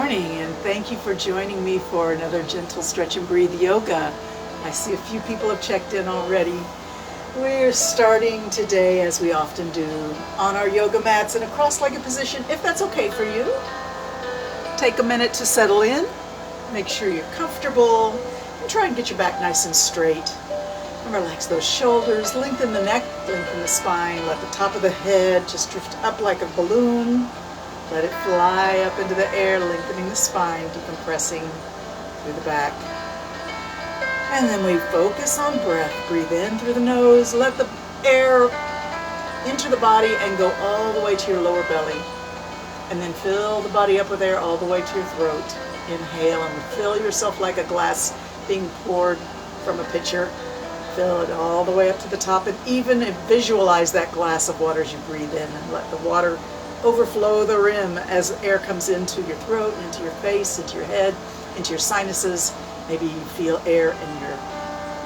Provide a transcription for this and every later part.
morning, and thank you for joining me for another gentle stretch and breathe yoga. I see a few people have checked in already. We're starting today, as we often do, on our yoga mats in a cross-legged position, if that's okay for you. Take a minute to settle in, make sure you're comfortable, and try and get your back nice and straight. And relax those shoulders, lengthen the neck, lengthen the spine, let the top of the head just drift up like a balloon. Let it fly up into the air, lengthening the spine, decompressing through the back. And then we focus on breath. Breathe in through the nose, let the air enter the body and go all the way to your lower belly. And then fill the body up with air all the way to your throat. Inhale and fill yourself like a glass being poured from a pitcher. Fill it all the way up to the top, and even visualize that glass of water as you breathe in, and let the water overflow the rim as air comes into your throat, into your face, into your head, into your sinuses. Maybe you feel air in your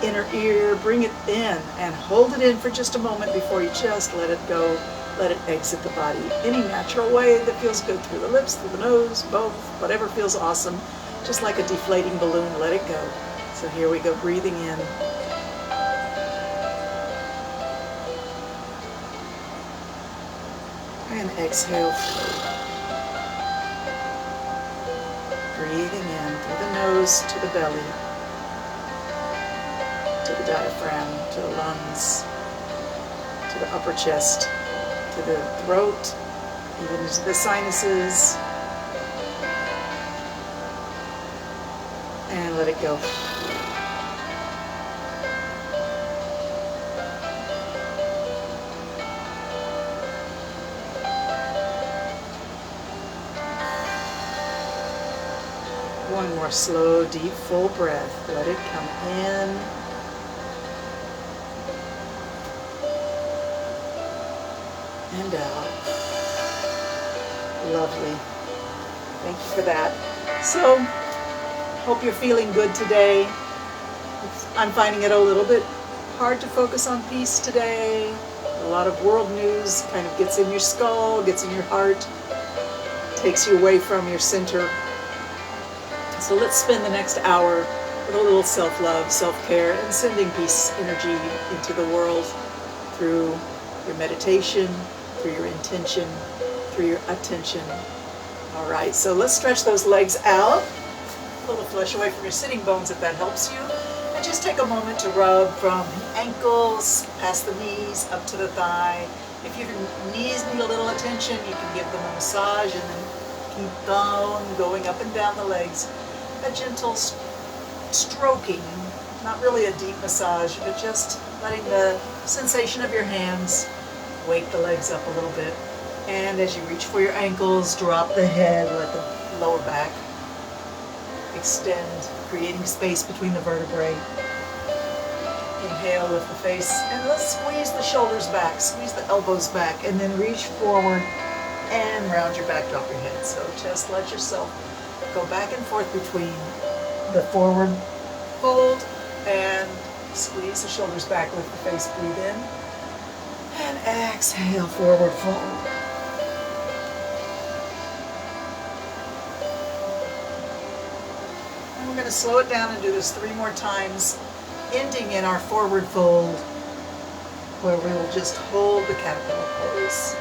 inner ear. Bring it in and hold it in for just a moment before you just let it go. Let it exit the body any natural way that feels good, through the lips, through the nose, both, whatever feels awesome. Just like a deflating balloon, let it go. So here we go, breathing in. And exhale. Breathing in through the nose to the belly, to the diaphragm, to the lungs, to the upper chest, to the throat, even into the sinuses. And let it go. One more slow, deep, full breath. Let it come in. And out. Lovely. Thank you for that. So, hope you're feeling good today. I'm finding it a little bit hard to focus on peace today. A lot of world news kind of gets in your skull, gets in your heart, takes you away from your center. So let's spend the next hour with a little self-love, self-care, and sending peace energy into the world through your meditation, through your intention, through your attention. All right, so let's stretch those legs out. Pull the flesh away from your sitting bones if that helps you. And just take a moment to rub from the ankles, past the knees, up to the thigh. If your knees need a little attention, you can give them a massage and then keep on going up and down the legs. A gentle stroking, not really a deep massage, but just letting the sensation of your hands wake the legs up a little bit. And as you reach for your ankles, drop the head, let the lower back extend, creating space between the vertebrae. Inhale, lift the face, and let's squeeze the shoulders back, squeeze the elbows back, and then reach forward and round your back, drop your head. So just let yourself go back and forth between the forward fold and squeeze the shoulders back, lift the face, breathe in, and exhale, forward fold. And we're going to slow it down and do this 3 more times, ending in our forward fold, where we will just hold the caterpillar pose.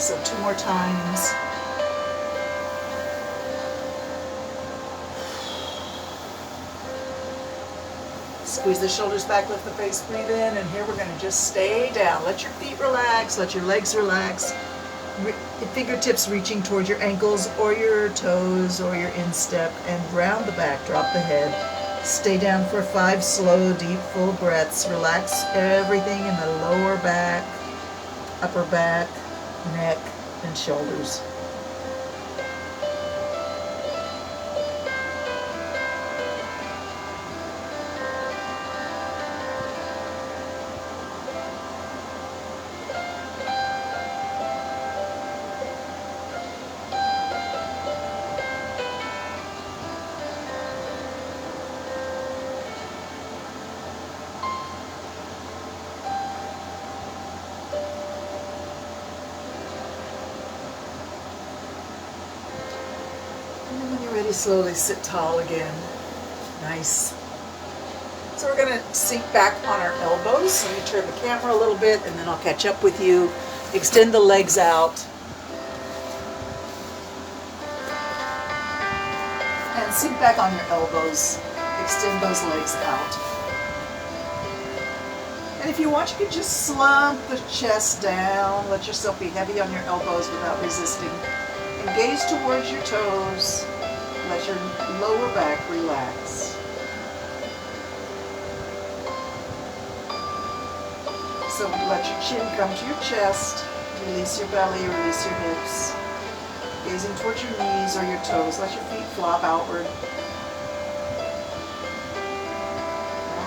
So 2 more times. Squeeze the shoulders back, lift the face, breathe in, and here we're going to just stay down. Let your feet relax, let your legs relax. Fingertips reaching towards your ankles or your toes or your instep, and round the back, drop the head. Stay down for 5 slow, deep, full breaths. Relax everything in the lower back, upper back, neck, and shoulders. And you slowly sit tall again. Nice. So we're going to sink back on our elbows. Let me turn the camera a little bit and then I'll catch up with you. Extend the legs out. And sink back on your elbows. Extend those legs out. And if you want, you can just slump the chest down. Let yourself be heavy on your elbows without resisting. And gaze towards your toes. Let your lower back relax. So let your chin come to your chest. Release your belly, release your hips. Gazing towards your knees or your toes. Let your feet flop outward.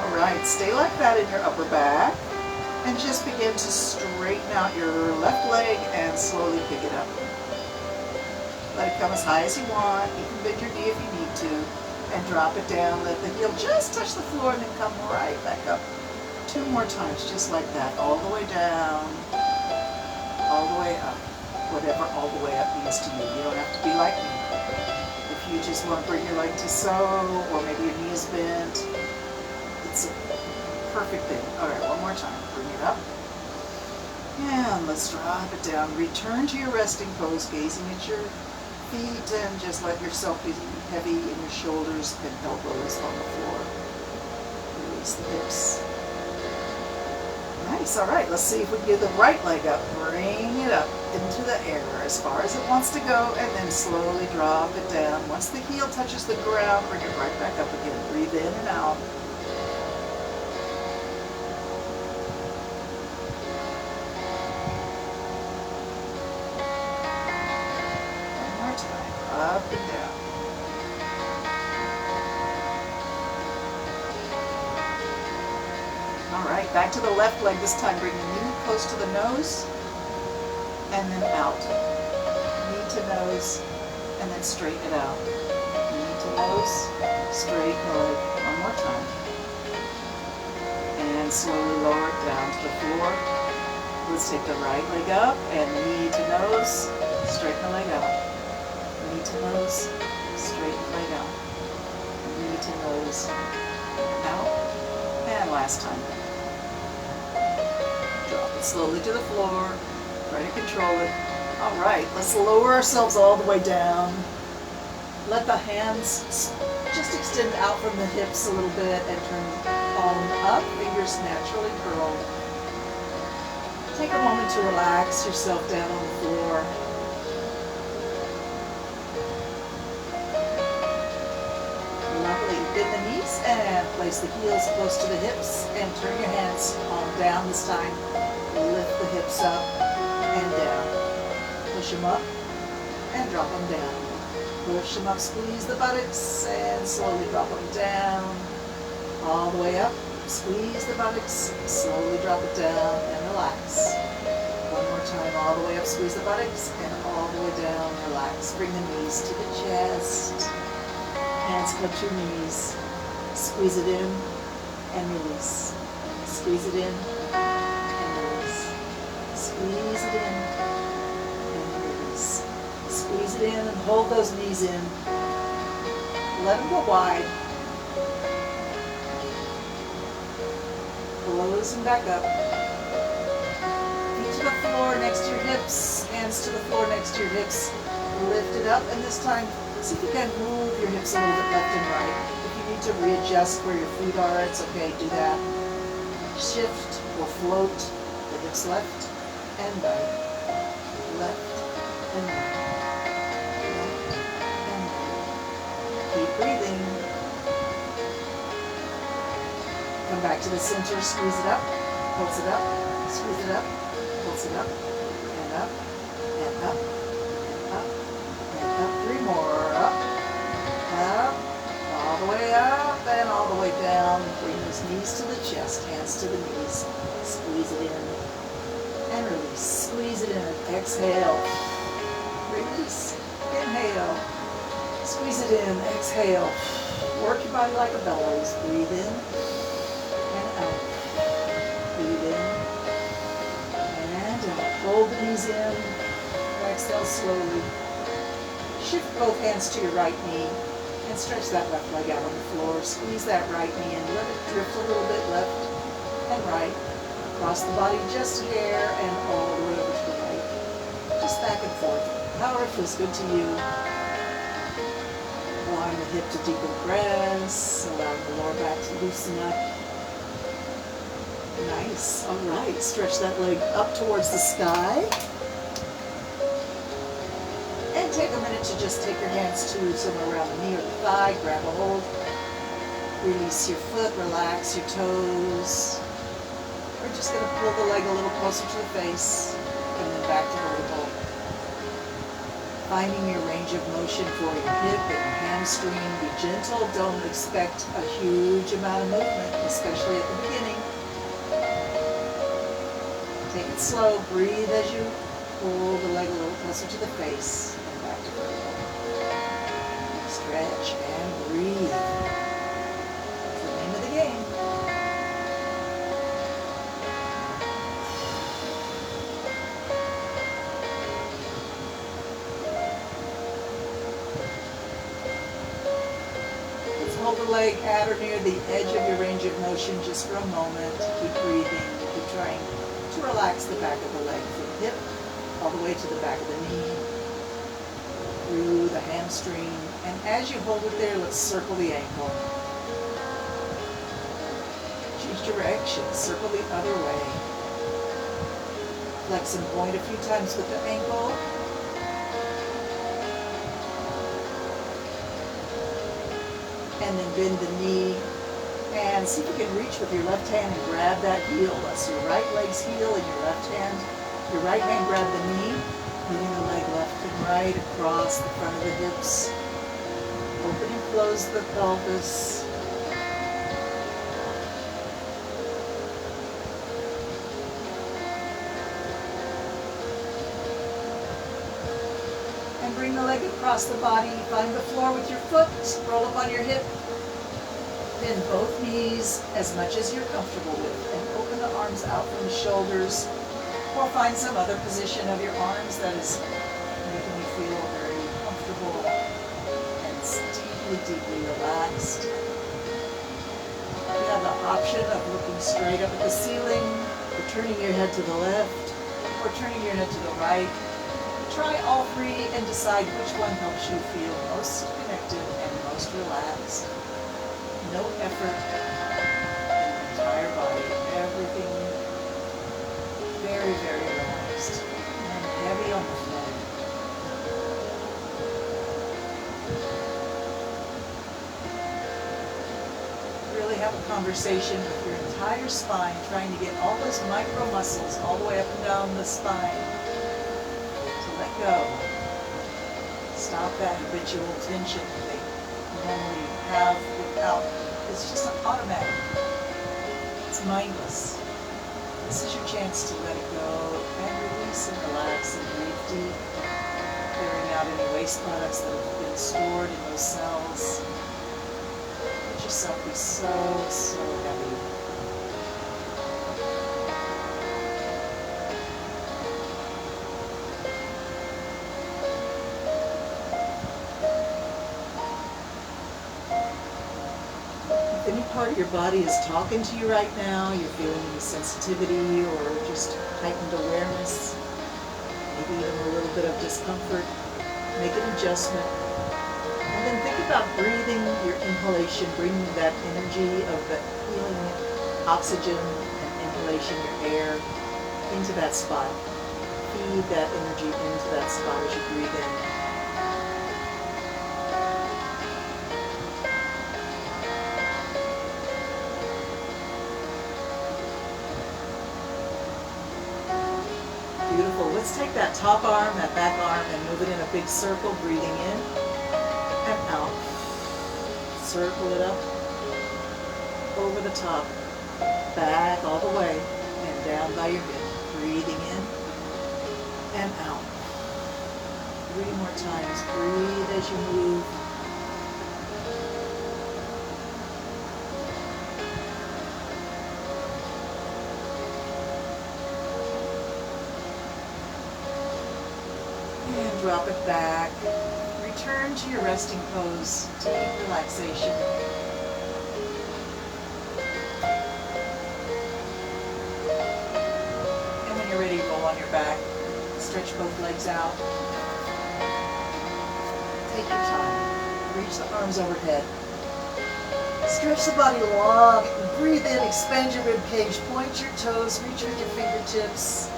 Alright, stay like that in your upper back. And just begin to straighten out your left leg and slowly pick it up. Let it come as high as you want. You can bend your knee if you need to. And drop it down. Let the heel just touch the floor and then come right back up. 2 more times, just like that. All the way down. All the way up. Whatever all the way up means to you. You don't have to be like me. If you just want to bring your leg to so, or maybe your knee is bent, it's a perfect thing. Alright, one more time. Bring it up. And let's drop it down. Return to your resting pose, gazing at your feet, and just let yourself be heavy in your shoulders and elbows on the floor. Release the hips. Nice. Alright, let's see if we can get the right leg up. Bring it up into the air as far as it wants to go, and then slowly drop it down. Once the heel touches the ground, bring it right back up again. Breathe in and out. Up and down. Alright, back to the left leg this time. Bring the knee close to the nose and then out. Knee to nose and then straighten it out. Knee to nose, straighten the leg. One more time. And slowly lower it down to the floor. Let's take the right leg up and knee to nose, straighten the leg out. Knee to nose, straighten leg out. Knee to nose, out. And last time. Drop it slowly to the floor. Try to control it. Alright, let's lower ourselves all the way down. Let the hands just extend out from the hips a little bit and turn palm up. Fingers naturally curled. Take a moment to relax yourself down on the floor. Bend the knees and place the heels close to the hips and turn your hands palm down this time. Lift the hips up and down. Push them up and drop them down. Push them up, squeeze the buttocks and slowly drop them down. All the way up. Squeeze the buttocks, slowly drop it down and relax. One more time, all the way up, squeeze the buttocks and all the way down, relax. Bring the knees to the chest. Hands come to your knees. Squeeze it in and release. Squeeze it in and release. Squeeze it in and release. Squeeze it in and hold those knees in. Let them go wide. Close them back up. Feet to the floor next to your hips. Hands to the floor next to your hips. Lift it up, and this time, see if you can move your hips a little bit left and right. If you need to readjust where your feet are, it's okay, do that. Shift or float the hips left and right. Left and right. Left and right. Keep breathing. Come back to the center, squeeze it up, pulse it up, squeeze it up, pulse it up, and up, and up, and up. Up, 3 more, up, all the way up, and all the way down. Bring those knees to the chest, hands to the knees. Squeeze it in, and release. Squeeze it in, exhale. Release, inhale. Squeeze it in, exhale. Work your body like a bellows. Breathe in, and out. Breathe in, and out. Hold the knees in, exhale slowly. Shift both hands to your right knee. And stretch that left leg out on the floor. Squeeze that right knee in. Let it drift a little bit left and right. Across the body just a hair and all the way over to the right. Just back and forth. However it feels good to you. Allowing the hip to decompress. Allowing the lower back to loosen up. Nice. All right. Stretch that leg up towards the sky. And take a minute to just take your hands to somewhere around the knee or the thigh. Grab a hold. Release your foot. Relax your toes. We're just going to pull the leg a little closer to the face. And then back to vertical. Finding your range of motion for your hip and your hamstring. Be gentle. Don't expect a huge amount of movement, especially at the beginning. Take it slow. Breathe as you pull the leg a little closer to the face. And back to vertical. Stretch and breathe. That's the name of the game. Hold the leg at or near the edge of your range of motion just for a moment. Keep breathing. Keep trying to relax the back of the leg from the hip all the way to the back of the knee, through the hamstring. And as you hold it there, let's circle the ankle. Change direction. Circle the other way. Flex and point a few times with the ankle. And then bend the knee and see if you can reach with your left hand and grab that heel. So your right leg's heel and your left hand. Your right hand grab the knee, moving the leg left and right across the front of the hips. Open and close the pelvis. And bring the leg across the body. Find the floor with your foot. Roll up on your hip. Bend both knees as much as you're comfortable with. And open the arms out from the shoulders. Or find some other position of your arms that is making you feel very comfortable and deeply, deeply relaxed. You have the option of looking straight up at the ceiling, or turning your head to the left, or turning your head to the right. Try all three and decide which one helps you feel most connected and most relaxed. No effort in the entire body. Everything very, very relaxed and heavy on the floor. Really have a conversation with your entire spine, trying to get all those micro muscles all the way up and down the spine. Go. Stop that habitual tension they normally have without. It's just an automatic. It's mindless. This is your chance to let it go and release and relax and breathe deep, clearing out any waste products that have been stored in those cells. Let yourself be so, so heavy. Part of your body is talking to you right now, you're feeling any sensitivity or just heightened awareness, maybe even a little bit of discomfort, make an adjustment. And then think about breathing your inhalation, bringing that energy of the healing oxygen and inhalation, your air, into that spot. Feed that energy into that spot as you breathe in. Beautiful. Let's take that top arm, that back arm, and move it in a big circle, breathing in and out. Circle it up, over the top, back all the way, and down by your hip. Breathing in and out. 3 more times. Breathe as you move. And drop it back. return to your resting pose, deep relaxation. And when you're ready, roll on your back, stretch both legs out. Take your time, reach the arms overhead. Stretch the body long, breathe in, expand your rib cage, point your toes, reach with your fingertips.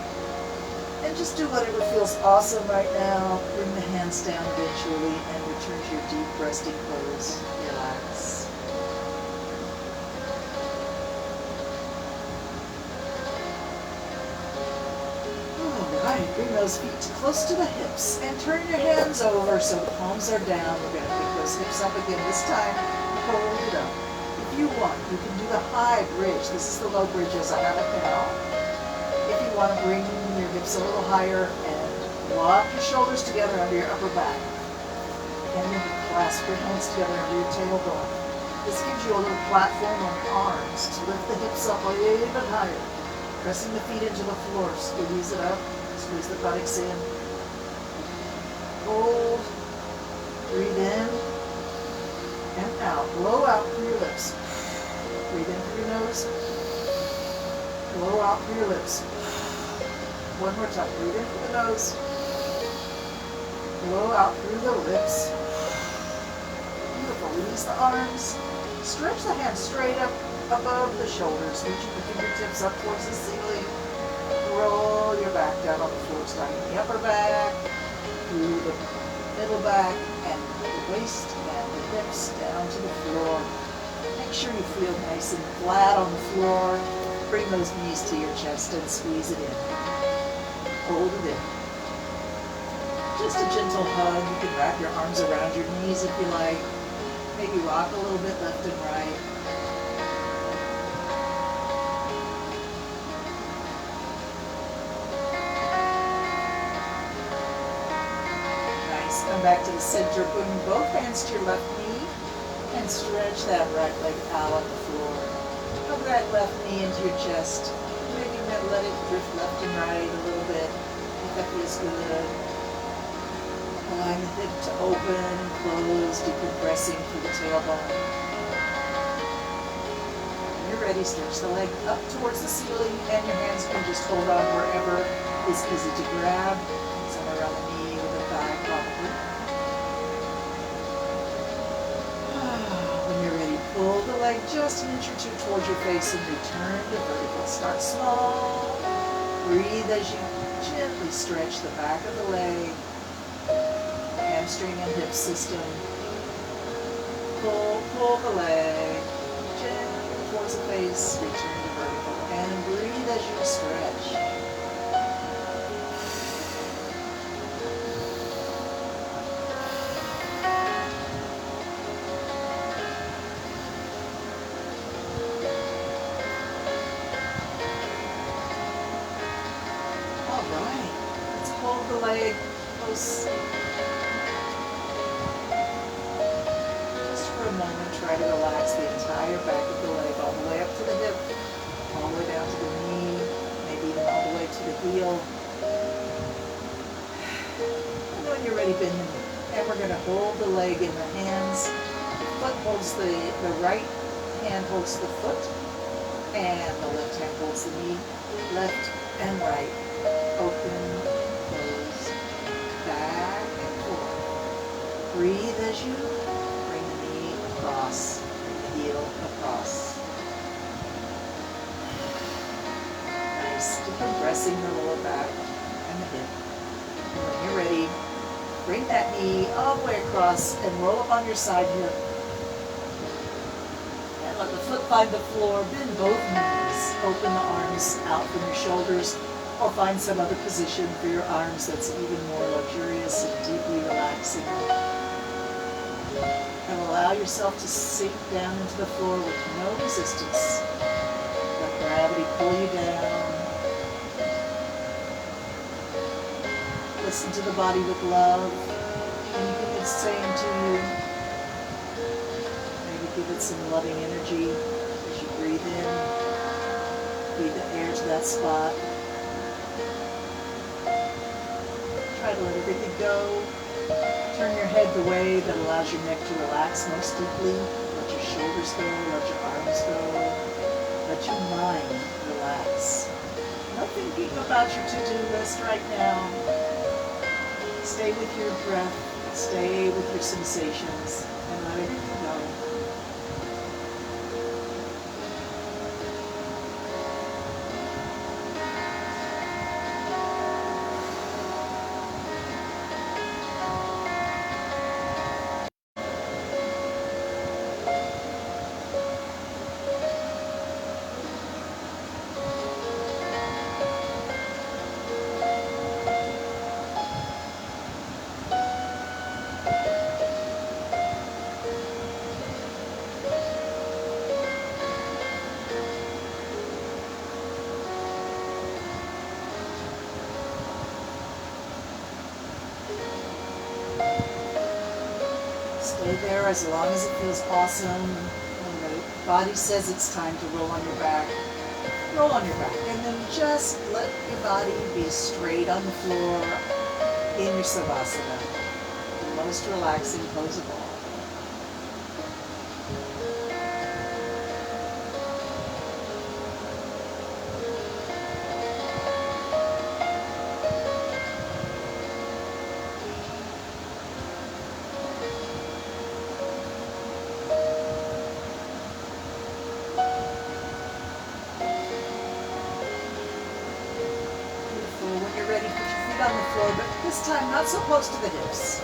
And just do whatever feels awesome right now. Bring the hands down eventually and return to your deep resting pose. Relax. Alright, bring those feet close to the hips and turn your hands over so the palms are down. We're going to pick those hips up again. This time, hold it up. If you want, you can do the high bridge. This is the low bridge as I have it now. If you want to bring your hips a little higher and lock your shoulders together under your upper back. And then you clasp your hands together under your tailbone. This gives you a little platform on your arms to lift the hips up a little bit higher. Pressing the feet into the floor, squeeze it up, squeeze the buttocks in. Hold, breathe in, and out. Blow out through your lips. Breathe in through your nose. Blow out through your lips. One more time. Breathe in through the nose. Blow out through the lips. Beautiful. Release the arms. Stretch the hands straight up above the shoulders. Reaching the fingertips up towards the ceiling. Roll your back down on the floor, starting in the upper back, through the middle back, and the waist and the hips down to the floor. Make sure you feel nice and flat on the floor. Bring those knees to your chest and squeeze it in. Hold it in. Just a gentle hug. You can wrap your arms around your knees if you like. Maybe rock a little bit left and right. Nice. Come back to the center. Bring both hands to your left knee and stretch that right leg out on the floor. Hug that left knee into your chest. Maybe let it drift left and right a little bit. If that feels good. Allowing the hip to open and close, decompressing through the tailbone. When you're ready, stretch the leg up towards the ceiling, and your hands can just hold on wherever is easy to grab. Somewhere around the knee or the thigh, probably. When you're ready, pull the leg just an inch or two towards your face and return to vertical. Start small. Breathe as you gently stretch the back of the leg. Hamstring and hip system. Pull the leg gently towards the face, return to vertical, and breathe as you stretch. All right, let's hold the leg close. Try to relax the entire back of the leg, all the way up to the hip, all the way down to the knee, maybe even all the way to the heel. And when you're ready, bend the knee. And we're going to hold the leg in the hands. Foot holds the right hand holds the foot, and the left hand holds the knee. Left and right. Open, close, back and forth. Breathe as you across, the heel across. Nice, decompressing the lower back and the hip. And when you're ready, bring that knee all the way across and roll up on your side hip. And let the foot find the floor. Bend both knees. Open the arms out from your shoulders, or find some other position for your arms that's even more luxurious and deeply relaxing. And allow yourself to sink down into the floor with no resistance. Let gravity pull you down. Listen to the body with love. Anything it's saying to you. Maybe give it some loving energy as you breathe in. Breathe the air to that spot. Try to let everything go. Turn your head the way that allows your neck to relax most deeply. Let your shoulders go, let your arms go. Let your mind relax. No thinking about your to-do list right now. Stay with your breath, stay with your sensations, and let it go. Stay there as long as it feels awesome. When the body says it's time to roll on your back, roll on your back. And then just let your body be straight on the floor in your Savasana. The most relaxing pose of all. On the floor, but this time not so close to the hips.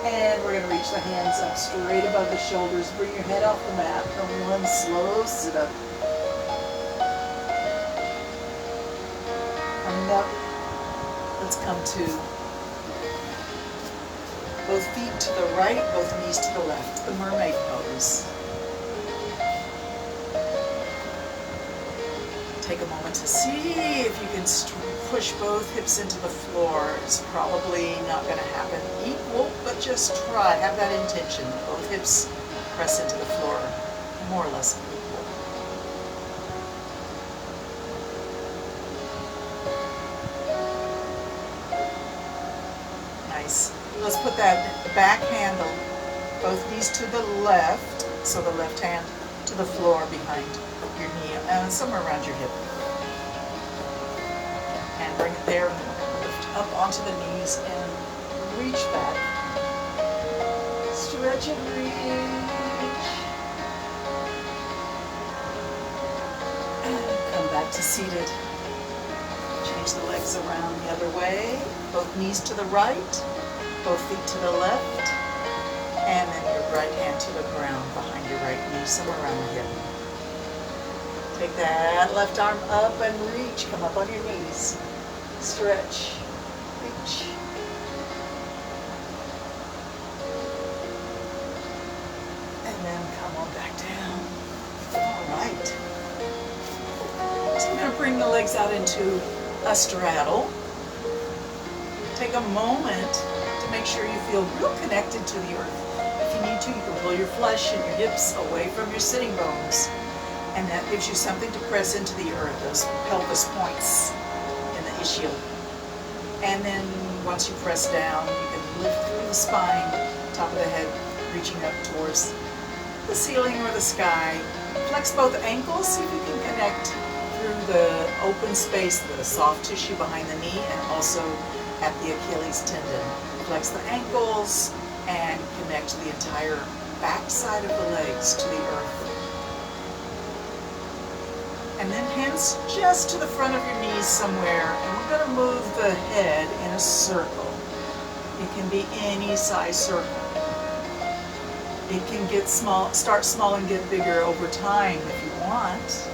And we're going to reach the hands up straight above the shoulders. Bring your head off the mat from one slow sit up. And up. Let's come to both feet to the right, both knees to the left. The mermaid pose. Take a moment to see if you can push both hips into the floor. It's probably not going to happen equal, but just try. Have that intention. Both hips press into the floor, more or less equal. Nice. Let's put that back handle, both knees to the left, so the left hand to the floor behind your knee, somewhere around your hip. And bring it there, and then we're going to lift up onto the knees and reach back. Stretch and reach. And come back to seated. Change the legs around the other way. Both knees to the right, both feet to the left, and then your right hand to the ground behind your right knee, somewhere around the hip. Take that left arm up and reach. Come up on your knees. Stretch. Reach. And then come on back down. All right. So I'm going to bring the legs out into a straddle. Take a moment to make sure you feel real connected to the earth. If you need to, you can pull your flesh and your hips away from your sitting bones. And that gives you something to press into the earth, those pelvis points in the ischial. And then once you press down, you can lift through the spine, top of the head, reaching up towards the ceiling or the sky. Flex both ankles, see if you can connect through the open space, the soft tissue behind the knee, and also at the Achilles tendon. Flex the ankles and connect the entire back side of the legs to the earth. And then hands just to the front of your knees somewhere, and we're going to move the head in a circle. It can be any size circle. It can get small, start small and get bigger over time if you want.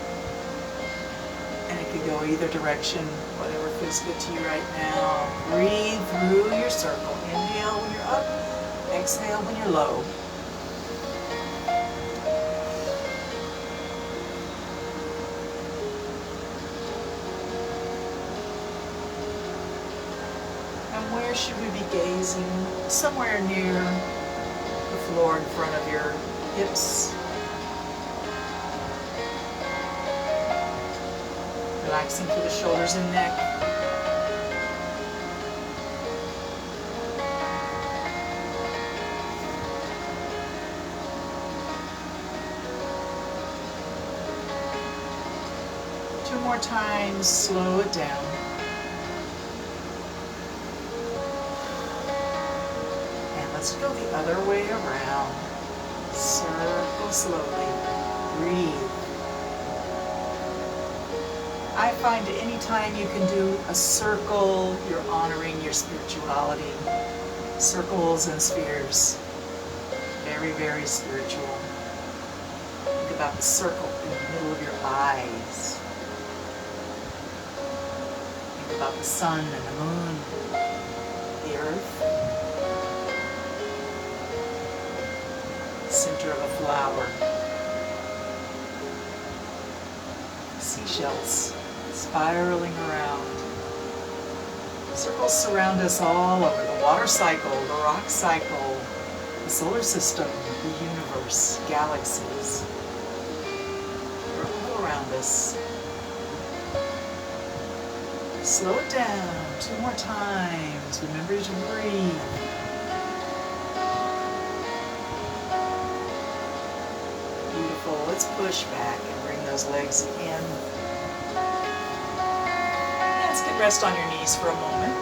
And it could go either direction, whatever feels good to you right now. Breathe through your circle. Inhale when you're up, exhale when you're low. Where should we be gazing? Somewhere near the floor in front of your hips. Relaxing through the shoulders and neck. 2 more times, slow it down. And let's go the other way around. Circle slowly. Breathe. I find anytime you can do a circle, you're honoring your spirituality. Circles and spheres. Very, very spiritual. Think about the circle in the middle of your eyes. Think about the sun and the moon, the earth, the center of a flower, seashells spiraling around. Circles surround us all over: the water cycle, the rock cycle, the solar system, the universe, galaxies. They're all around us. Slow it down 2 more times. Remember to breathe. Beautiful. Let's push back and bring those legs in. Let's get rest on your knees for a moment.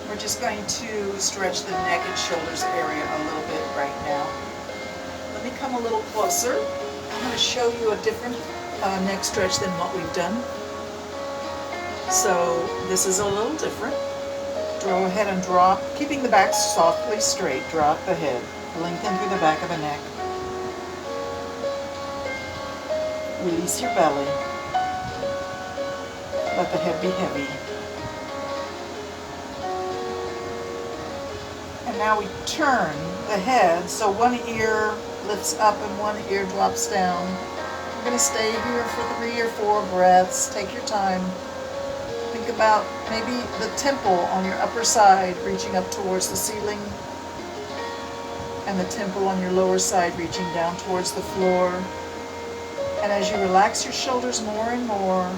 We're just going to stretch the neck and shoulders area a little bit right now. Let me come a little closer. I'm going to show you a different neck stretch than what we've done. So this is a little different. Go ahead and drop, keeping the back softly straight. Drop the head. Lengthen through the back of the neck. Release your belly. Let the head be heavy. And now we turn the head so one ear lifts up and one ear drops down. We're going to stay here for 3 or 4 breaths. Take your time. Think about maybe the temple on your upper side reaching up towards the ceiling, and the temple on your lower side reaching down towards the floor. And as you relax your shoulders more and more,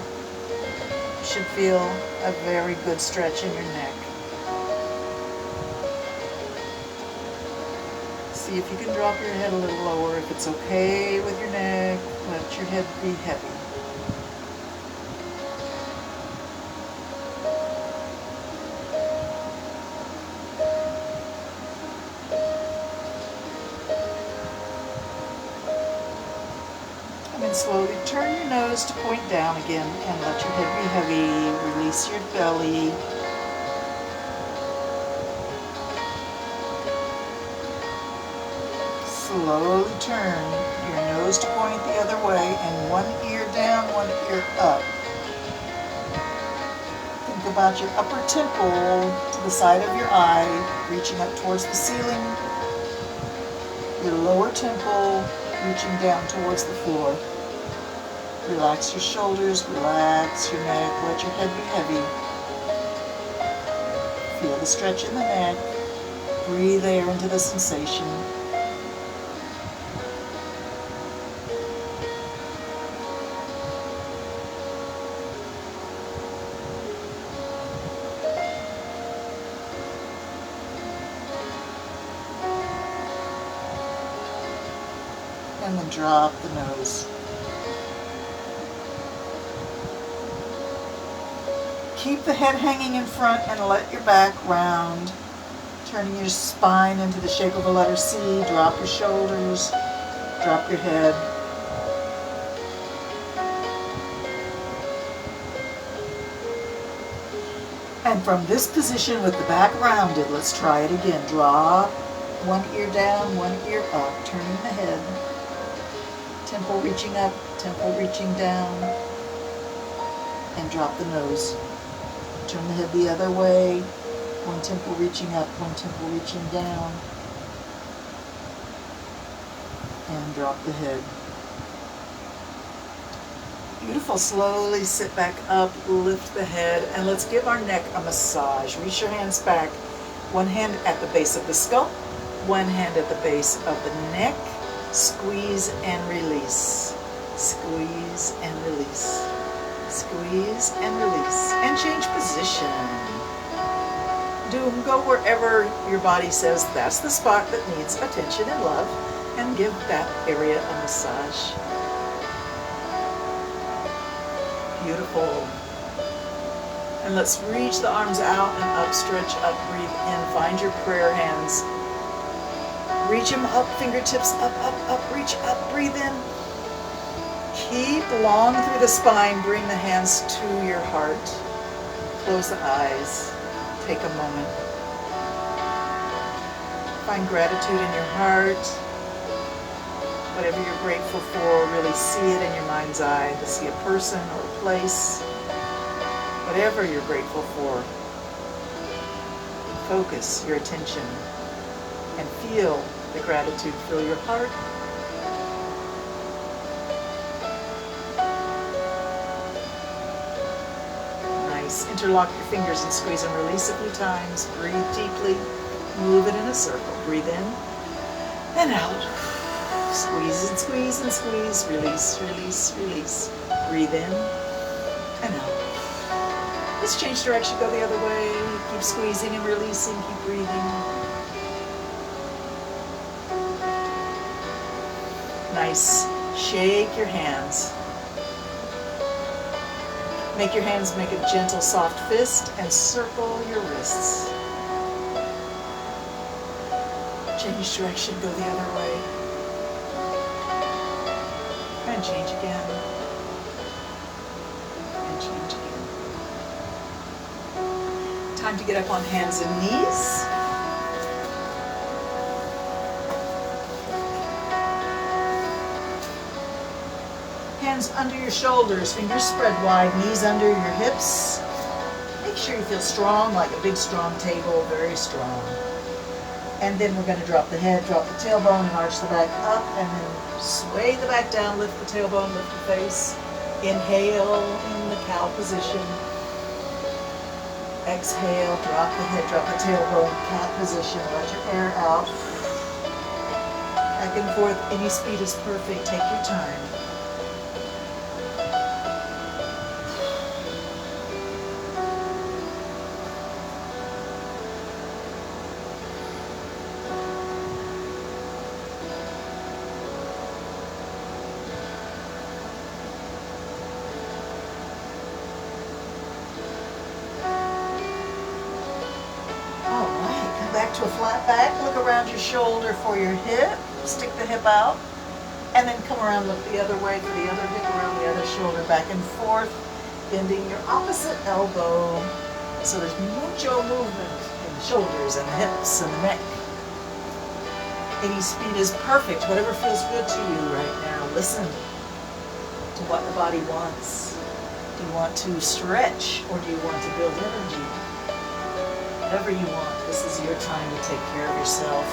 you should feel a very good stretch in your neck. See if you can drop your head a little lower. If it's okay with your neck, let your head be heavy. And then slowly turn your nose to point down again and let your head be heavy. Release your belly. Slowly turn your nose to point the other way and one ear down, one ear up. Think about your upper temple to the side of your eye, reaching up towards the ceiling. Your lower temple reaching down towards the floor. Relax your shoulders, relax your neck, let your head be heavy. Feel the stretch in the neck. Breathe air into the sensation. And then drop the nose. Keep the head hanging in front and let your back round. Turning your spine into the shape of a letter C. Drop your shoulders. Drop your head. And from this position with the back rounded, let's try it again. Drop one ear down, one ear up, turning the head. Temple reaching up, temple reaching down, and drop the nose. Turn the head the other way, one temple reaching up, one temple reaching down, and drop the head. Beautiful. Slowly sit back up, lift the head, and let's give our neck a massage. Reach your hands back, one hand at the base of the skull, one hand at the base of the neck. Squeeze and release. Squeeze and release. Squeeze and release. And change position. Go wherever your body says that's the spot that needs attention and love, and give that area a massage. Beautiful. And let's reach the arms out and up, stretch up, breathe in. Find your prayer hands. Reach them up, fingertips up, up, up, reach up, breathe in. Keep long through the spine, bring the hands to your heart. Close the eyes, take a moment. Find gratitude in your heart. Whatever you're grateful for, really see it in your mind's eye, to see a person or a place. Whatever you're grateful for, focus your attention and feel the gratitude fill your heart. Nice. Interlock your fingers and squeeze and release a few times. Breathe deeply. Move it in a circle. Breathe in and out. Squeeze and squeeze and squeeze. Release, release, release. Breathe in and out. Let's change direction, go the other way. Keep squeezing and releasing, keep breathing. Nice. Shake your hands. Make your hands make a gentle, soft fist and circle your wrists. Change direction, go the other way. And change again. And change again. Time to get up on hands and knees. Hands under your shoulders, fingers spread wide, knees under your hips. Make sure you feel strong, like a big strong table, very strong. And then we're going to drop the head, drop the tailbone, and arch the back up, and then sway the back down, lift the tailbone, lift the face. Inhale in the cow position. Exhale, drop the head, drop the tailbone, cat position, let your air out. Back and forth, any speed is perfect, take your time. Back to a flat back, look around your shoulder for your hip, stick the hip out, and then come around, look the other way for the other hip, around the other shoulder, back and forth, bending your opposite elbow. So there's mucho movement in the shoulders and the hips and the neck. Any speed is perfect, whatever feels good to you right now. Listen to what the body wants. Do you want to stretch or do you want to build energy? Whatever you want, this is your time to take care of yourself.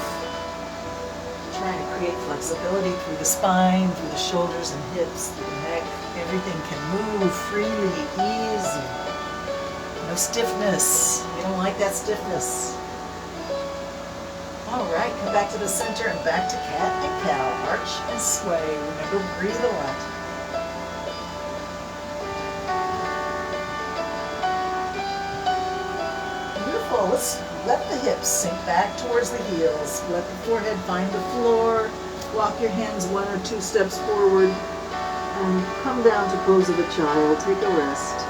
Trying to create flexibility through the spine, through the shoulders and hips, through the neck. Everything can move freely, easy. No stiffness. We don't like that stiffness. All right, come back to the center and back to cat and cow. Arch and sway. Remember, breathe a lot. Let's let the hips sink back towards the heels. Let the forehead find the floor. Walk your hands 1 or 2 steps forward and come down to pose of a child. Take a rest.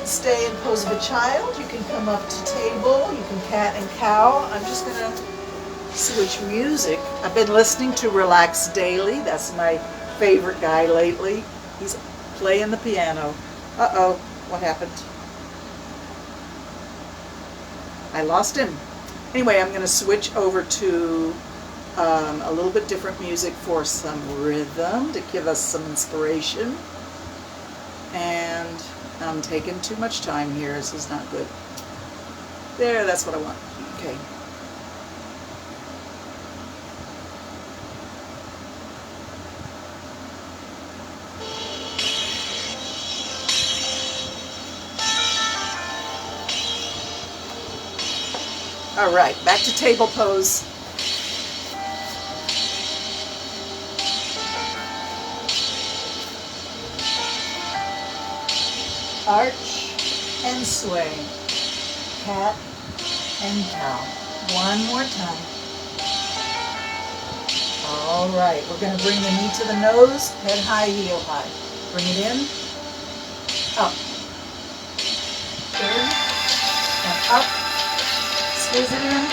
Stay in pose of a child. You can come up to table. You can cat and cow. I'm just gonna switch music. I've been listening to Relax Daily. That's my favorite guy lately. He's playing the piano. Uh-oh, what happened? I lost him. Anyway, I'm gonna switch over to a little bit different music for some rhythm to give us some inspiration. And I'm taking too much time here. This is not good. There, that's what I want. Okay. All right, back to table pose. Arch, and sway. Cat and cow. One more time. All right, we're going to bring the knee to the nose, head high, heel high. Bring it in, up. Good, and up. Squeeze it in,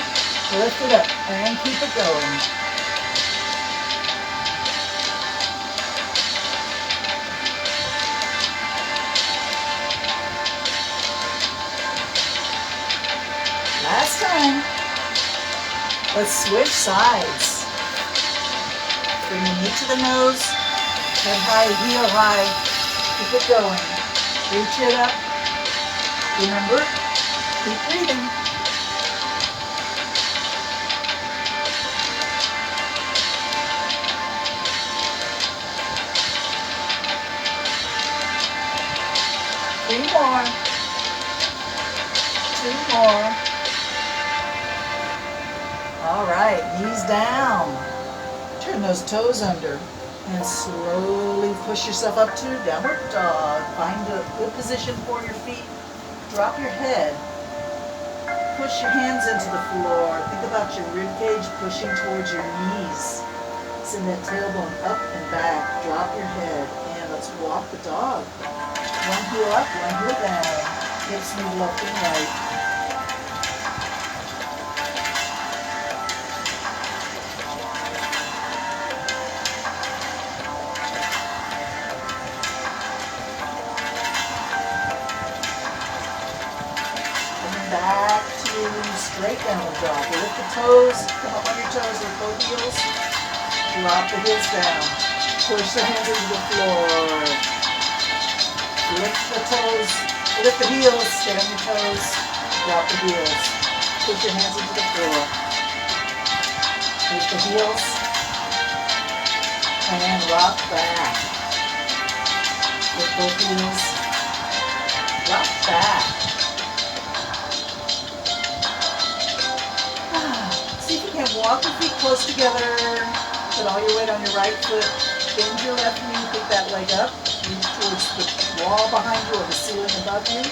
lift it up, and keep it going. Last time. Let's switch sides. Bring the knee to the nose, head high, heel high. Keep it going. Reach it up. Remember, keep breathing. Three more. Two more. All right, knees down. Turn those toes under and slowly push yourself up to downward dog. Find a good position for your feet. Drop your head. Push your hands into the floor. Think about your rib cage pushing towards your knees. Send that tailbone up and back. Drop your head and let's walk the dog. One heel up, one heel down. Hips move left and right. Back to straight downward dog. Lift the toes, come up on your toes with both heels. Drop the heels down. Push the hands into the floor. Lift the toes, lift the heels, stay on your toes. Drop the heels. Push your hands into the floor. Lift the heels. And rock back. Lift both heels. Rock back. See if you can walk your feet close together. Put all your weight on your right foot. Bend your left knee, pick that leg up. Reach towards the wall behind you or the ceiling above you.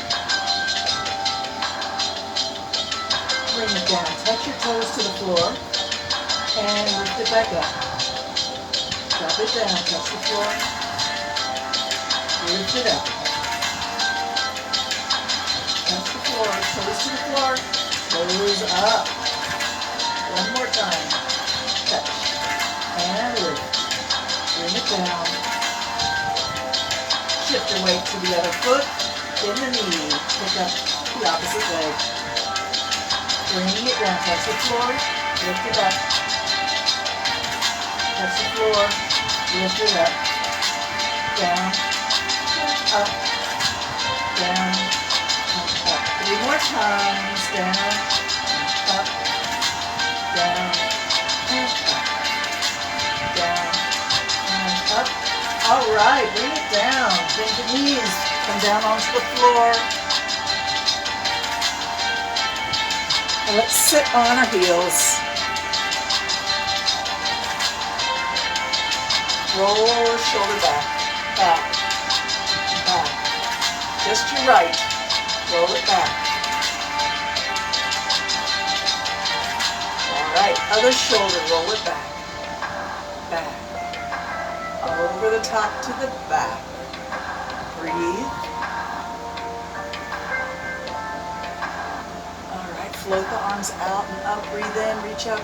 Bring it down. Touch your toes to the floor. And lift it back up. Drop it down. Touch the floor. Lift it up. Touch the floor. Toes to the floor. Toes up. One more time. Touch. And lift. Bring it down. Shift your weight to the other foot. Bend the knee. Pick up the opposite leg. Bring it down. Touch the floor. Lift it up. Touch the floor. Lift it up. Down. Up. Down. Up. Three more times. Down. Up. Down, and up, down, and up. All right, bring it down. Bend the knees, come down onto the floor. And let's sit on our heels. Roll shoulder back, back, back. Just your right, roll it back. Right, other shoulder, roll it back, back, over the top to the back. Breathe. All right, float the arms out and up, breathe in, reach up.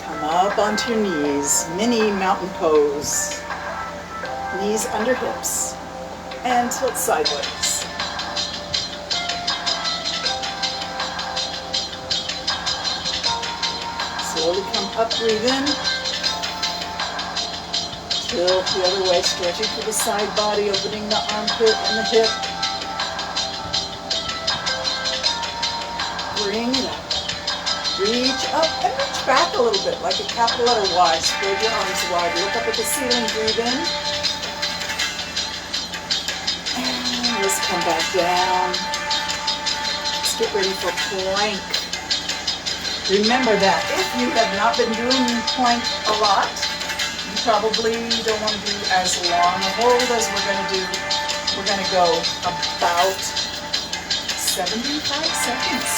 Come up onto your knees, mini mountain pose. Knees under hips, and tilt sideways. Slowly come up, breathe in. Tilt the other way, stretching through the side body, opening the armpit and the hip. Bring it up. Reach up and reach back a little bit, like a capital letter Y. Spread your arms wide. Look up at the ceiling, breathe in. And let's come back down. Let's get ready for plank. Remember that if you have not been doing plank a lot, you probably don't want to do as long a hold as we're going to do We're going to go about 75 seconds.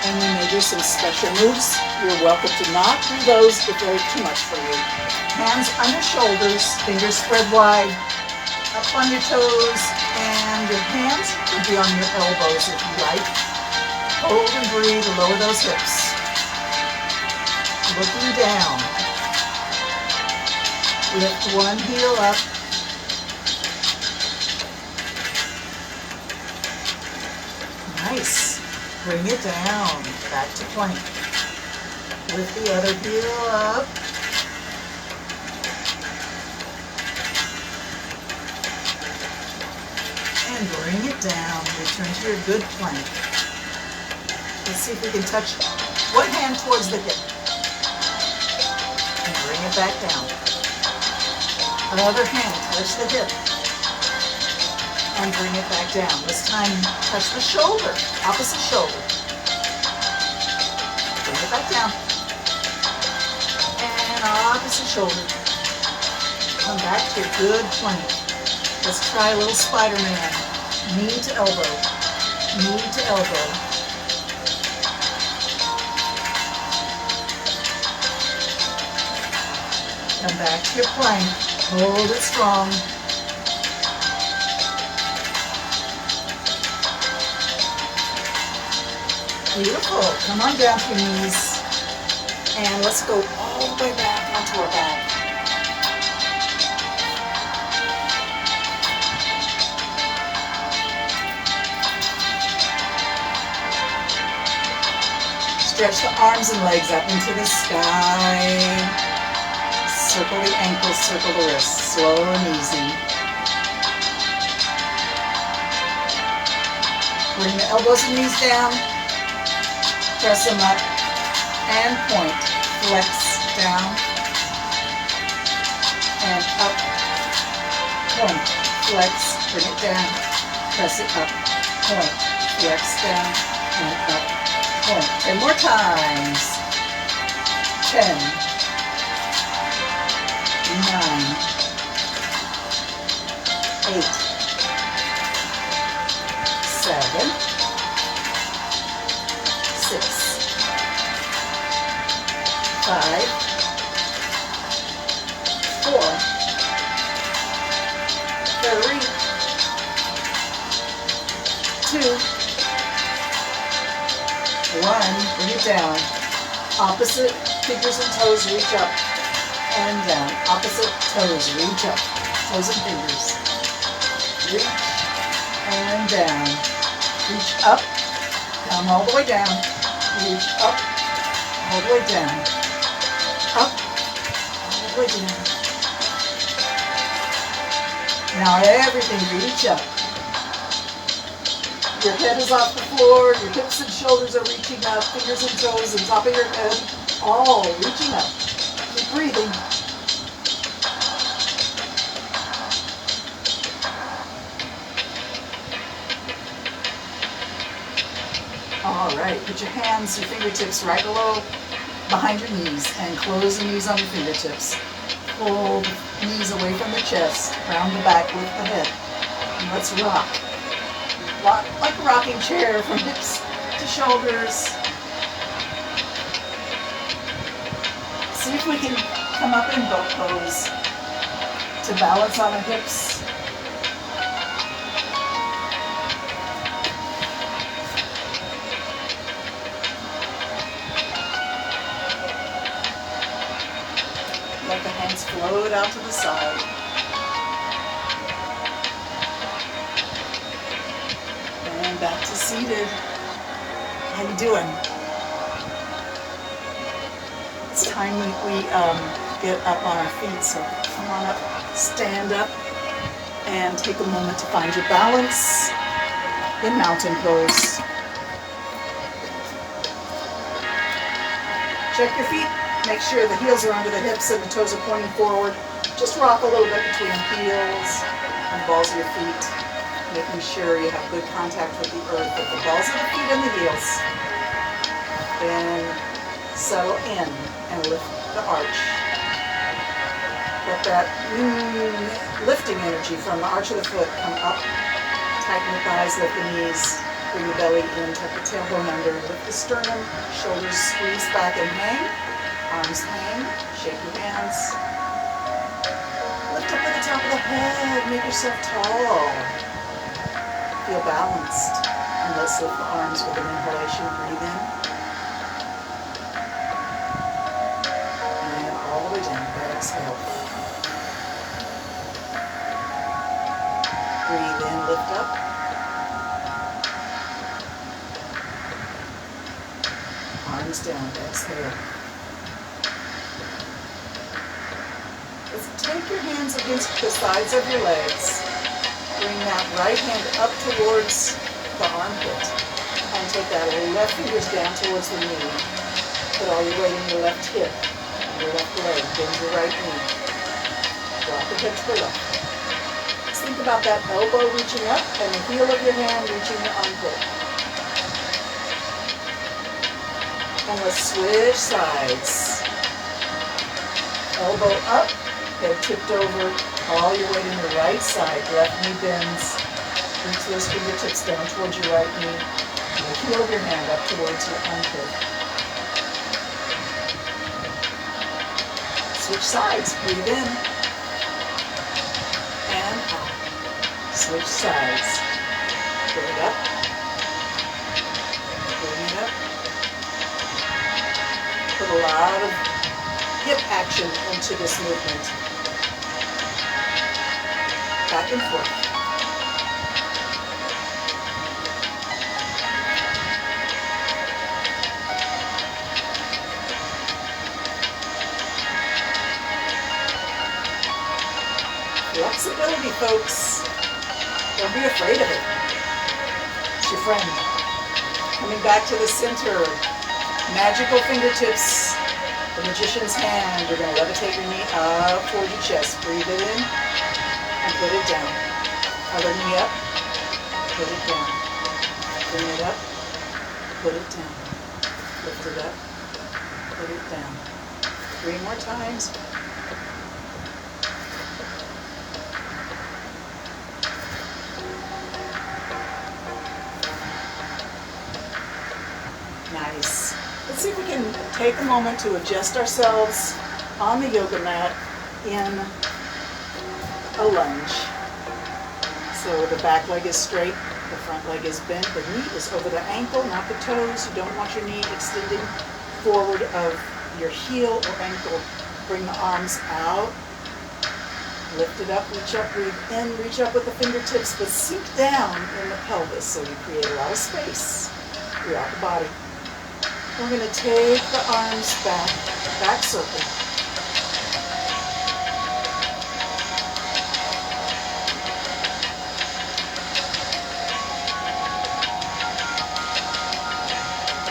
And we may do some special moves. You're welcome to not do those if they're too much for you. Hands under shoulders, fingers spread wide, up on your toes, and your hands would be on your elbows if you like. Hold and breathe, lower those hips. Looking down. Lift one heel up. Nice. Bring it down, back to plank. Lift the other heel up. And bring it down. Return to your good plank. Let's see if we can touch one hand towards the hip. And bring it back down. Other hand, touch the hip. And bring it back down. This time, touch the shoulder, opposite shoulder. Bring it back down. And opposite shoulder. Come back to your good plank. Let's try a little Spider-Man. Knee to elbow. Knee to elbow. Come back to your plank. Hold it strong. Beautiful. Come on down to your knees. And let's go all the way back onto our back. Stretch the arms and legs up into the sky. Circle the ankles, circle the wrists. Slow and easy. Bring the elbows and knees down. Press them up and point. Flex down and up. Point. Flex. Bring it down. Press it up. Point. Flex down and up. Point. 10 more times. 10. 9. 8. 7. 6, 5, 4, 3, 2, 1. Bring it down. Opposite fingers and toes reach up and down. Opposite toes reach up. Toes and fingers. Reach and down. Reach up. Come all the way down. Reach up, all the way down. Up, all the way down. Now everything, reach up. Your head is off the floor, your hips and shoulders are reaching up, fingers and toes and top of your head, all reaching up. Keep breathing. All right, put your hands, your fingertips right below, behind your knees, and close the knees on your fingertips. Pull the knees away from the chest, round the back, lift the head. And let's rock. Rock like a rocking chair from hips to shoulders. See if we can come up in boat pose to balance on our hips. Let the hands float out to the side. And back to seated. How you doing? It's time we get up on our feet, so come on up, stand up, and take a moment to find your balance in mountain pose. Check your feet. Make sure the heels are under the hips and the toes are pointing forward. Just rock a little bit between heels and balls of your feet, making sure you have good contact with the earth, with the balls of the feet and the heels. Then settle in and lift the arch. Let that lifting energy from the arch of the foot come up. Tighten the thighs, lift the knees. Bring the belly in, tuck the tailbone under, lift the sternum, shoulders squeeze back and hang. Arms hang, shake your hands. Lift up at the top of the head, make yourself tall. Feel balanced. And let's lift the arms with an inhalation, breathe in. And all the way down, exhale. Breathe in, lift up. Arms down, exhale. Let's take your hands against the sides of your legs. Bring that right hand up towards the armpit. And take that left fingers down towards the knee. Put all your weight in your left hip and your left leg. Bend your right knee. Drop the head to the left. Let's think about that elbow reaching up and the heel of your hand reaching the armpit. And let's switch sides. Elbow up, head tipped over, all your weight in the right side. Left knee bends. Reach those fingertips down towards your right knee. And the heel of your hand up towards your armpit. Switch sides. Breathe in. And out. Switch sides. Bring it up. Bring it up. Put a lot of hip action into this movement. Back and forth. Flexibility, folks. Don't be afraid of it. It's your friend. Coming back to the center. Magical fingertips. The magician's hand. You're going to levitate your knee up toward your chest. Breathe it in and put it down. Other knee up. Put it down. Bring it up. Put it down. Lift it up. Put it down. 3 more times. Nice. Let's see if we can take a moment to adjust ourselves on the yoga mat in a lunge. So the back leg is straight, the front leg is bent, the knee is over the ankle, not the toes. You don't want your knee extending forward of your heel or ankle. Bring the arms out, lift it up, reach up, breathe in, reach up with the fingertips, but sink down in the pelvis so you create a lot of space throughout the body. We're going to take the arms back circle.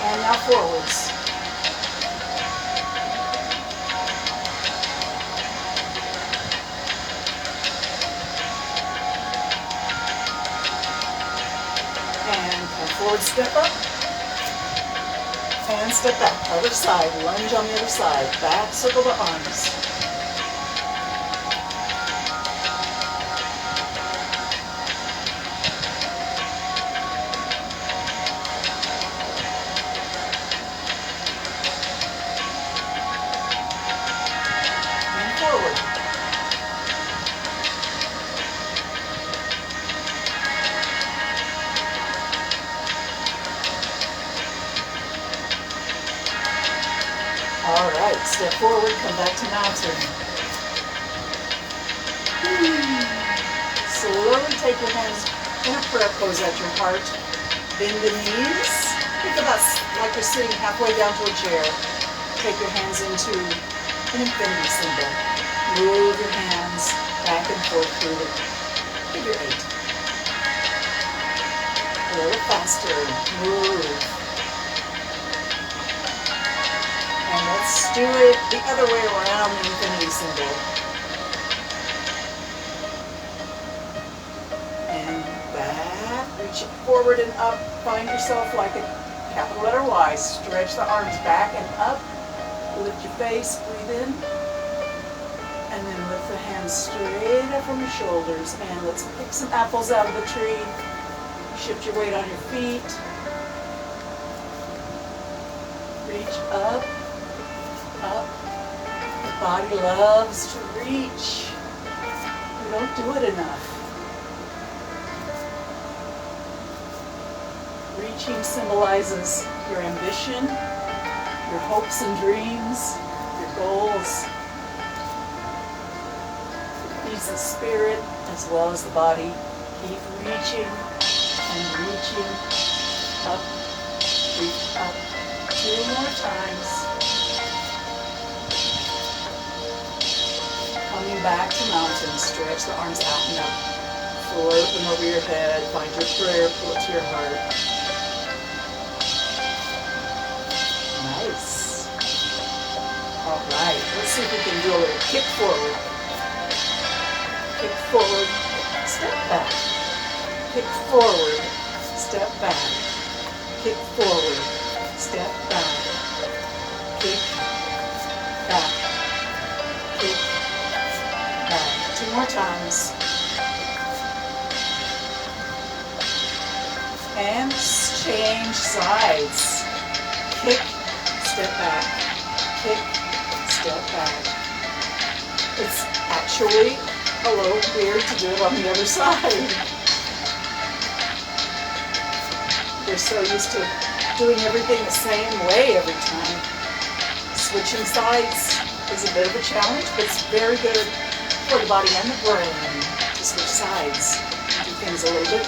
And now forwards. And come forward, step up. And step back, other side, lunge on the other side, back circle the arms. And forward. All right, step forward, come back to mountain. Slowly take your hands in a prayer pose at your heart. Bend the knees. Think about like you're sitting halfway down to a chair. Take your hands into an infinity symbol. Move your hands back and forth through the figure 8. A little faster. Move. And let's do it the other way around the infinity symbol. And back, reach it forward and up. Find yourself like a capital letter Y. Stretch the arms back and up. Lift your face, breathe in. And then lift hands straight up from your shoulders, and let's pick some apples out of the tree. Shift your weight on your feet. Reach up, up. The body loves to reach. We don't do it enough. Reaching symbolizes your ambition, your hopes and dreams, your goals. It feeds the spirit as well as the body. Keep reaching and reaching up, reach up. 2 more times. Coming back to mountain, stretch the arms out and up. Float them over your head. Find your prayer, pull it to your heart. Nice. All right, let's see if we can do a little kick forward. Kick forward, step back. Kick forward, step back. Kick forward, step back. Kick back. Kick back. 2 more times. And change sides. Kick, step back. Kick, step back. It's actually a little weird to do it on the other side. We're so used to doing everything the same way every time. Switching sides is a bit of a challenge, but it's very good for the body and the brain to switch sides, do things a little bit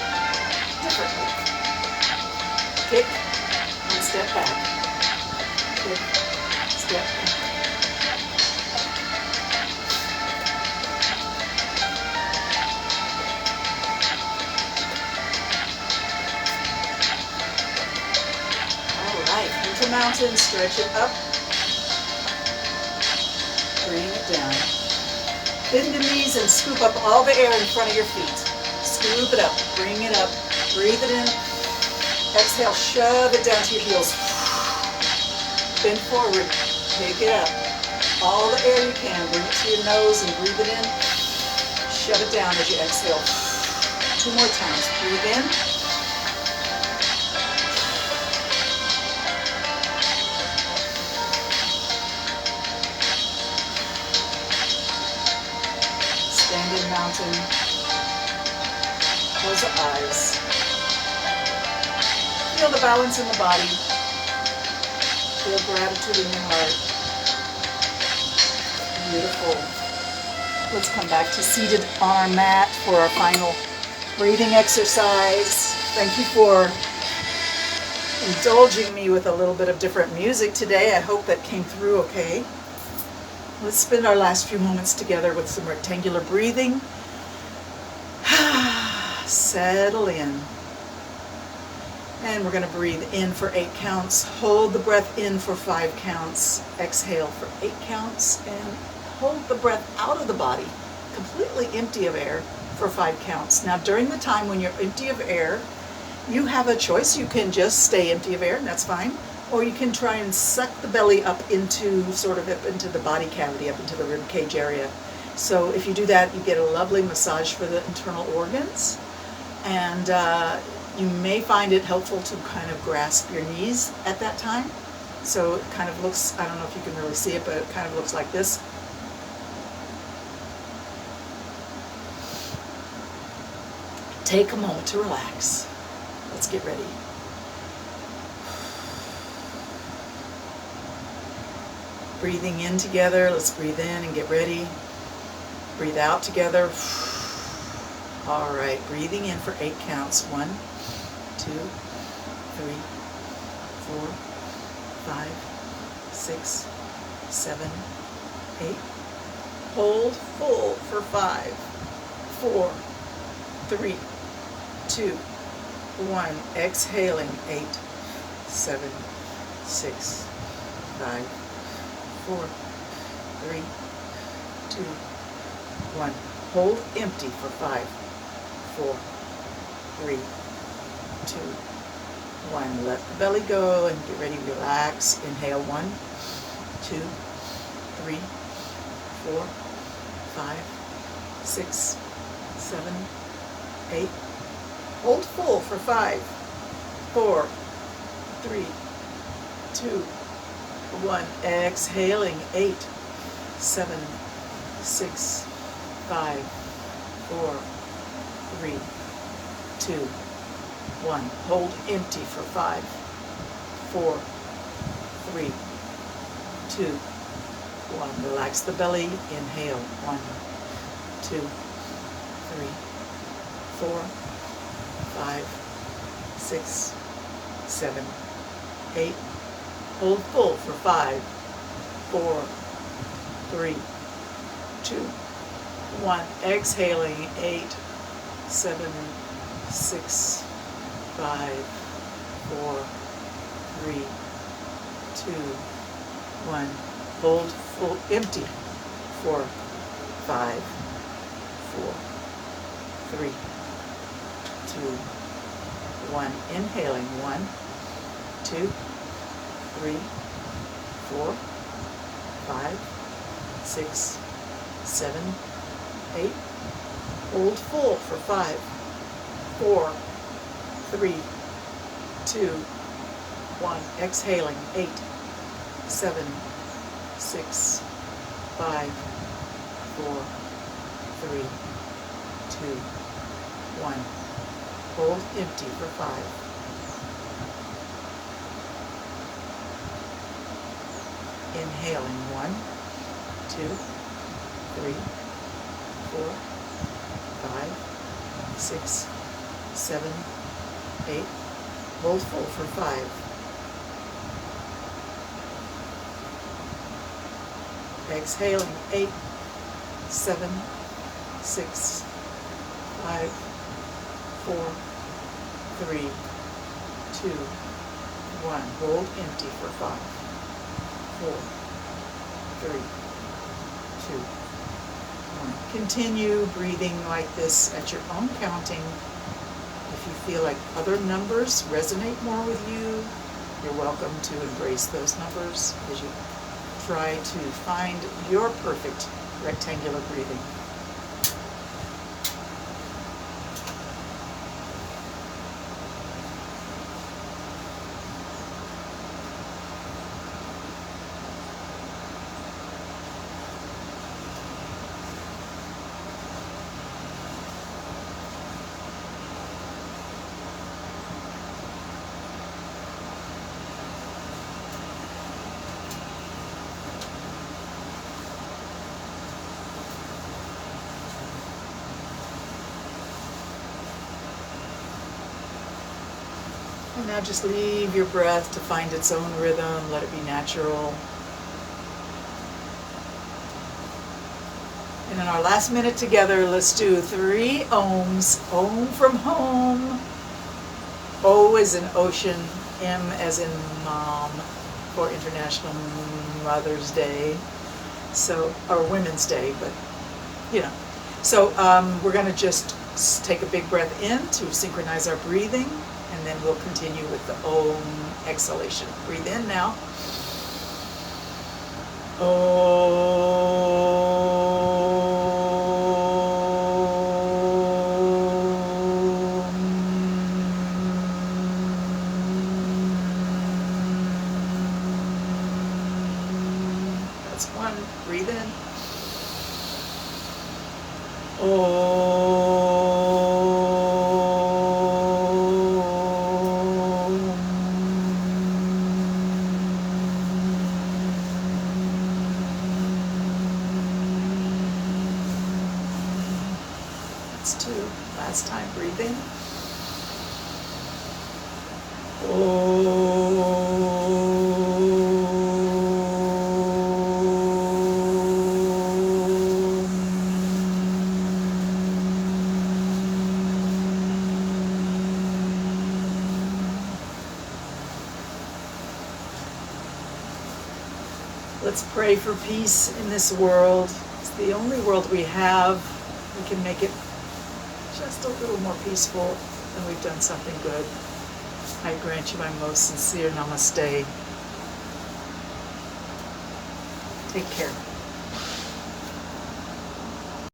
differently. Kick and step back. Kick, step back. All right, into mountain, stretch it up. Bring it down. Bend the knees and scoop up all the air in front of your feet. Scoop it up, bring it up, breathe it in. Exhale, shove it down to your heels. Bend forward, pick it up. All the air you can, bring it to your nose and breathe it in. Shove it down as you exhale. 2 more times, breathe in. Standing mountain. Close the eyes. Feel the balance in the body. Feel gratitude in your heart. Beautiful. Let's come back to seated on our mat for our final breathing exercise. Thank you for indulging me with a little bit of different music today. I hope that came through okay. Let's spend our last few moments together with some rectangular breathing. Settle in. And we're going to breathe in for 8 counts. Hold the breath in for 5 counts. Exhale for 8 counts. And hold the breath out of the body, completely empty of air, for 5 counts. Now, during the time when you're empty of air, you have a choice. You can just stay empty of air, and that's fine. Or you can try and suck the belly up into, sort of up into the body cavity, up into the rib cage area. So if you do that, you get a lovely massage for the internal organs. And you may find it helpful to kind of grasp your knees at that time. So it kind of looks, I don't know if you can really see it, but it kind of looks like this. Take a moment to relax. Let's get ready. Breathing in together, let's breathe in and get ready. Breathe out together. All right, breathing in for 8 counts. 1, 2, 3, 4, 5, 6, 7, 8. Hold full for 5, 4, 3, 2, 1. Exhaling. 8, 7, 6, 5, 4, 3, 2, 1. Hold empty for 5, 4, 3, 2, 1. Let the belly go and get ready. Relax. Inhale. 1, 2, 3, 4, 5, 6, 7, 8. Hold full for 5, 4, 3, 2, 1. Exhaling. 8, 7, 6, 5, 4, 3, 2, 1. Hold empty for 5, 4, 3, 2, 1. Relax the belly. Inhale. 1, 2, 3, 4, 5, 6, 7, 8. Hold full for 5, 4, 3, 2, 1. Exhaling. 8, 7, 6, 5, 4, 3, 2, 1. Hold full empty for 5, 4, 3, 2, 1. Inhaling. 1, 2, 3, 4, 5, 6, 7, 8. Hold full for 5, 4, 3, 2, 1. Exhaling. 8, 7, 6, 5, 4, 3, 2, 1. Hold empty for 5. Inhaling. 1, 2, 3, 4, 5, 6, 7, 8. Hold full for 5. Exhaling. 8, 7, 6, 5, 4, 3, 2, 1. Hold empty for 5, 4, 3, 2, 1. Continue breathing like this at your own counting. If you feel like other numbers resonate more with you, you're welcome to embrace those numbers as you try to find your perfect rectangular breathing. And now just leave your breath to find its own rhythm. Let it be natural. And in our last minute together, let's do 3 ohms. Om from home. O as in ocean. M as in mom for International Mother's Day. So, or Women's Day, but you know. So we're going to just take a big breath in to synchronize our breathing. And then we'll continue with the Om exhalation. Breathe in now. That's 1. Breathe in. That's 2. Last time. Breathe in. Let's pray for peace in this world. It's the only world we have. We can make it just a little more peaceful, and we've done something good. I grant you my most sincere namaste. Take care.